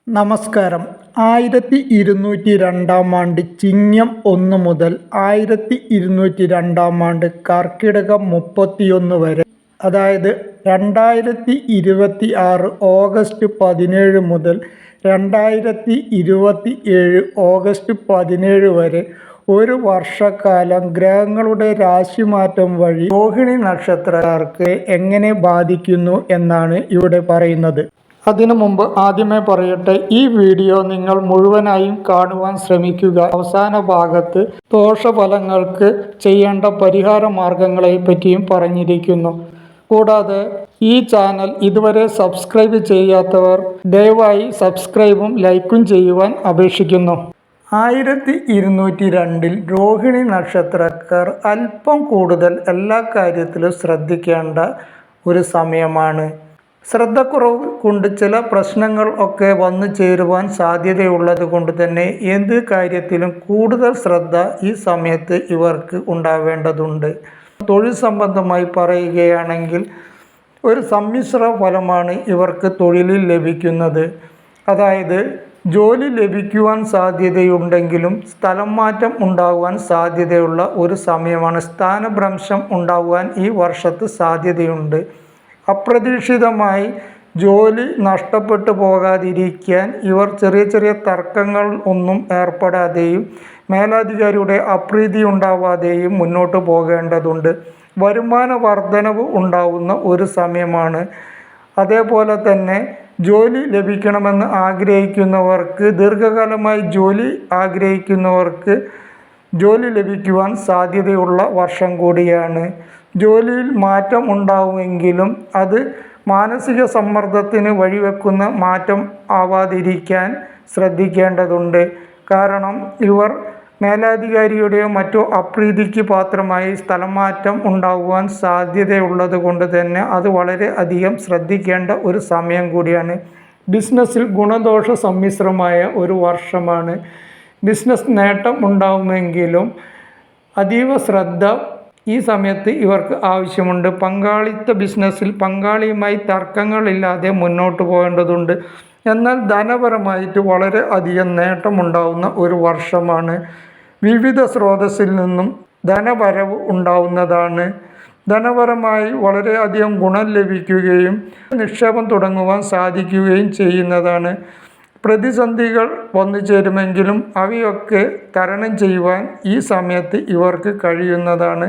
നമസ്കാരം. 1202 ചിങ്ങം 1 മുതൽ 1202 കർക്കിടകം 31 വരെ, അതായത് 2026 ഓഗസ്റ്റ് 17 മുതൽ 2027 ഓഗസ്റ്റ് 17 വരെ ഒരു വർഷക്കാലം ഗ്രഹങ്ങളുടെ രാശിമാറ്റം വഴി രോഹിണി നക്ഷത്രക്കാർക്ക് എങ്ങനെ ബാധിക്കുന്നു എന്നാണ് ഇവിടെ പറയുന്നത്. അതിനു മുമ്പ് ആദ്യമേ പറയട്ടെ, ഈ വീഡിയോ നിങ്ങൾ മുഴുവനായും കാണുവാൻ ശ്രമിക്കുക. അവസാന ഭാഗത്ത് ദോഷഫലങ്ങൾക്ക് ചെയ്യേണ്ട പരിഹാര മാർഗങ്ങളെ പറ്റിയും പറഞ്ഞിരിക്കുന്നു. കൂടാതെ ഈ ചാനൽ ഇതുവരെ സബ്സ്ക്രൈബ് ചെയ്യാത്തവർ ദയവായി സബ്സ്ക്രൈബും ലൈക്കും ചെയ്യുവാൻ അപേക്ഷിക്കുന്നു. 1202 രോഹിണി നക്ഷത്രക്കാർ അല്പം കൂടുതൽ എല്ലാ കാര്യത്തിലും ശ്രദ്ധിക്കേണ്ട ഒരു സമയമാണ്. ശ്രദ്ധക്കുറവ് കൊണ്ട് ചില പ്രശ്നങ്ങൾ ഒക്കെ വന്നു ചേരുവാൻ സാധ്യതയുള്ളത് കൊണ്ട് തന്നെ എന്ത് കാര്യത്തിലും കൂടുതൽ ശ്രദ്ധ ഈ സമയത്ത് ഇവർക്ക് ഉണ്ടാവേണ്ടതുണ്ട്. തൊഴിൽ സംബന്ധമായി പറയുകയാണെങ്കിൽ ഒരു സമ്മിശ്ര ഫലമാണ് ഇവർക്ക് തൊഴിലിൽ ലഭിക്കുന്നത്. അതായത് ജോലി ലഭിക്കുവാൻ സാധ്യതയുണ്ടെങ്കിലും സ്ഥലം മാറ്റം ഉണ്ടാകുവാൻ സാധ്യതയുള്ള ഒരു സമയമാണ്. സ്ഥാനഭ്രംശം ഉണ്ടാകുവാൻ ഈ വർഷത്ത് സാധ്യതയുണ്ട്. അപ്രതീക്ഷിതമായി ജോലി നഷ്ടപ്പെട്ടു പോകാതിരിക്കാൻ ഇവർ ചെറിയ ചെറിയ തർക്കങ്ങൾ ഒന്നും ഏർപ്പെടാതെയും മേലധികാരിയുടെ അപ്രീതി ഉണ്ടാവാതെയും മുന്നോട്ട് പോകേണ്ടതുണ്ട്. വരുമാന വർധനവ് ഉണ്ടാവുന്ന ഒരു സമയമാണ്. അതേപോലെ തന്നെ ജോലി ലഭിക്കണമെന്ന് ആഗ്രഹിക്കുന്നവർക്ക്, ദീർഘകാലമായി ജോലി ആഗ്രഹിക്കുന്നവർക്ക് ജോലി ലഭിക്കുവാൻ സാധ്യതയുള്ള വർഷം കൂടിയാണ്. ജോലിയിൽ മാറ്റം ഉണ്ടാവുമെങ്കിലും അത് മാനസിക സമ്മർദ്ദത്തിന് വഴിവെക്കുന്ന മാറ്റം ആവാതിരിക്കാൻ ശ്രദ്ധിക്കേണ്ടതുണ്ട്. കാരണം ഇവർ മേലധികാരിയുടെയോ മറ്റോ അപ്രീതിക്ക് പാത്രമായി സ്ഥലം മാറ്റം ഉണ്ടാകുവാൻ സാധ്യതയുള്ളത് കൊണ്ട് തന്നെ അത് വളരെ അധികം ശ്രദ്ധിക്കേണ്ട ഒരു സമയം കൂടിയാണ്. ബിസിനസ്സിൽ ഗുണദോഷ സമ്മിശ്രമായ ഒരു വർഷമാണ്. ബിസിനസ് നേട്ടം ഉണ്ടാവുമെങ്കിലും അതീവ ശ്രദ്ധ ഈ സമയത്ത് ഇവർക്ക് ആവശ്യമുണ്ട്. പങ്കാളിത്ത ബിസിനസ്സിൽ പങ്കാളിയുമായി തർക്കങ്ങളില്ലാതെ മുന്നോട്ട് പോകേണ്ടതുണ്ട്. എന്നാൽ ധനപരമായിട്ട് വളരെ അധികം നേട്ടമുണ്ടാവുന്ന ഒരു വർഷമാണ്. വിവിധ സ്രോതസ്സിൽ നിന്നും ധനവരവ് ഉണ്ടാവുന്നതാണ്. ധനപരമായി വളരെയധികം ഗുണം ലഭിക്കുകയും നിക്ഷേപം തുടങ്ങുവാൻ സാധിക്കുകയും ചെയ്യുന്നതാണ്. പ്രതിസന്ധികൾ വന്നു ചേരുമെങ്കിലും അവയൊക്കെ തരണം ചെയ്യുവാൻ ഈ സമയത്ത് ഇവർക്ക് കഴിയുന്നതാണ്.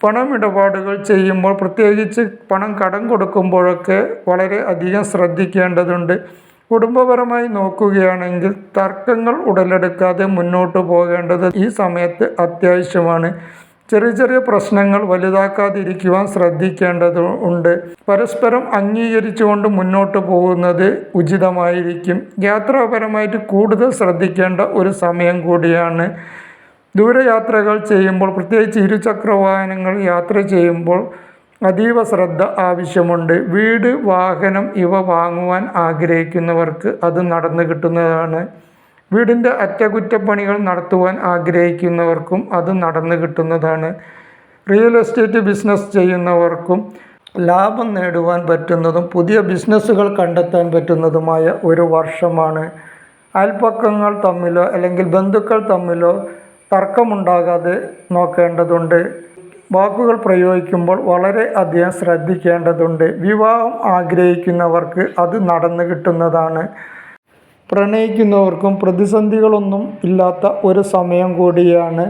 പണമിടപാടുകൾ ചെയ്യുമ്പോൾ, പ്രത്യേകിച്ച് പണം കടം കൊടുക്കുമ്പോഴൊക്കെ വളരെ അധികം ശ്രദ്ധിക്കേണ്ടതുണ്ട്. കുടുംബപരമായി നോക്കുകയാണെങ്കിൽ തർക്കങ്ങൾ ഉടലെടുക്കാതെ മുന്നോട്ട് പോകേണ്ടത് ഈ സമയത്ത് അത്യാവശ്യമാണ്. ചെറിയ ചെറിയ പ്രശ്നങ്ങൾ വലുതാക്കാതിരിക്കുവാൻ ശ്രദ്ധിക്കേണ്ടതുണ്ട്. പരസ്പരം അംഗീകരിച്ചുകൊണ്ട് മുന്നോട്ട് പോകുന്നത് ഉചിതമായിരിക്കും. യാത്രാപരമായിട്ട് കൂടുതൽ ശ്രദ്ധിക്കേണ്ട ഒരു സമയം കൂടിയാണ്. ദൂരയാത്രകൾ ചെയ്യുമ്പോൾ, പ്രത്യേകിച്ച് ഇരുചക്ര വാഹനങ്ങൾ യാത്ര ചെയ്യുമ്പോൾ അതീവ ശ്രദ്ധ ആവശ്യമുണ്ട്. വീട്, വാഹനം ഇവ വാങ്ങുവാൻ ആഗ്രഹിക്കുന്നവർക്ക് അത് നടന്നു കിട്ടുന്നതാണ്. വീടിൻ്റെ അറ്റകുറ്റപ്പണികൾ നടത്തുവാൻ ആഗ്രഹിക്കുന്നവർക്കും അത് നടന്നു കിട്ടുന്നതാണ്. റിയൽ എസ്റ്റേറ്റ് ബിസിനസ് ചെയ്യുന്നവർക്കും ലാഭം നേടുവാൻ പറ്റുന്നതും പുതിയ ബിസിനസ്സുകൾ കണ്ടെത്താൻ പറ്റുന്നതുമായ ഒരു വർഷമാണ്. അയൽപക്കങ്ങൾ തമ്മിലോ അല്ലെങ്കിൽ ബന്ധുക്കൾ തമ്മിലോ തർക്കമുണ്ടാകാതെ നോക്കേണ്ടതുണ്ട്. വാക്കുകൾ പ്രയോഗിക്കുമ്പോൾ വളരെ അധികം ശ്രദ്ധിക്കേണ്ടതുണ്ട്. വിവാഹം ആഗ്രഹിക്കുന്നവർക്ക് അത് നടന്നു കിട്ടുന്നതാണ്. പ്രണയിക്കുന്നവർക്കും പ്രതിസന്ധികളൊന്നും ഇല്ലാത്ത ഒരു സമയം കൂടിയാണ്.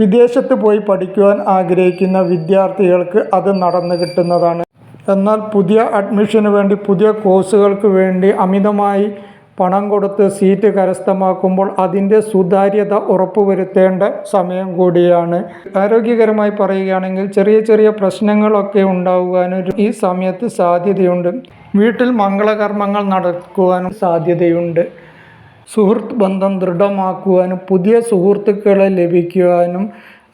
വിദേശത്ത് പോയി പഠിക്കുവാൻ ആഗ്രഹിക്കുന്ന വിദ്യാർത്ഥികൾക്ക് അത് നടന്നു കിട്ടുന്നതാണ്. എന്നാൽ പുതിയ അഡ്മിഷന് വേണ്ടി, പുതിയ കോഴ്സുകൾക്ക് വേണ്ടി അമിതമായി പണം കൊടുത്ത് സീറ്റ് കരസ്ഥമാക്കുമ്പോൾ അതിൻ്റെ സുതാര്യത ഉറപ്പുവരുത്തേണ്ട സമയം കൂടിയാണ്. ആരോഗ്യകരമായി പറയുകയാണെങ്കിൽ ചെറിയ ചെറിയ പ്രശ്നങ്ങളൊക്കെ ഉണ്ടാകുവാനും ഈ സമയത്ത് സാധ്യതയുണ്ട്. വീട്ടിൽ മംഗളകർമ്മങ്ങൾ നടക്കുവാനും സാധ്യതയുണ്ട്. സുഹൃത്ത് ബന്ധം ദൃഢമാക്കുവാനും പുതിയ സുഹൃത്തുക്കളെ ലഭിക്കുവാനും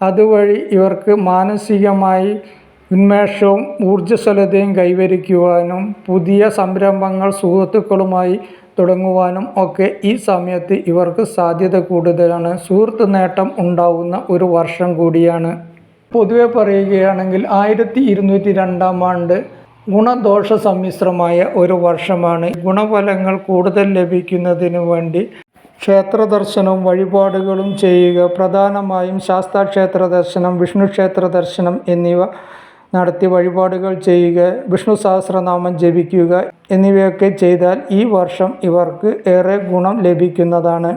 അതുവഴി ഇവർക്ക് മാനസികമായി ഉന്മേഷവും ഊർജ്ജസ്വലതയും കൈവരിക്കുവാനും പുതിയ സംരംഭങ്ങൾ സുഹൃത്തുക്കളുമായി തുടങ്ങുവാനും ഒക്കെ ഈ സമയത്ത് ഇവർക്ക് സാധ്യത കൂടുതലാണ്. സുഹൃത്ത് നേട്ടം ഉണ്ടാവുന്ന ഒരു വർഷം കൂടിയാണ്. പൊതുവെ പറയുകയാണെങ്കിൽ 1202 ഗുണദോഷ സമ്മിശ്രമായ ഒരു വർഷമാണ്. ഗുണഫലങ്ങൾ കൂടുതൽ ലഭിക്കുന്നതിനു വേണ്ടി ക്ഷേത്രദർശനവും വഴിപാടുകളും ചെയ്യുക. പ്രധാനമായും ശാസ്താക്ഷേത്ര ദർശനം, വിഷ്ണു ക്ഷേത്ര ദർശനം എന്നിവ നടത്തി വഴിപാടുകൾ ചെയ്യുക. വിഷ്ണു സഹസ്രനാമം ജപിക്കുക എന്നിവയൊക്കെ ചെയ്താൽ ഈ വർഷം ഇവർക്ക് ഏറെ ഗുണം ലഭിക്കുന്നതാണ്.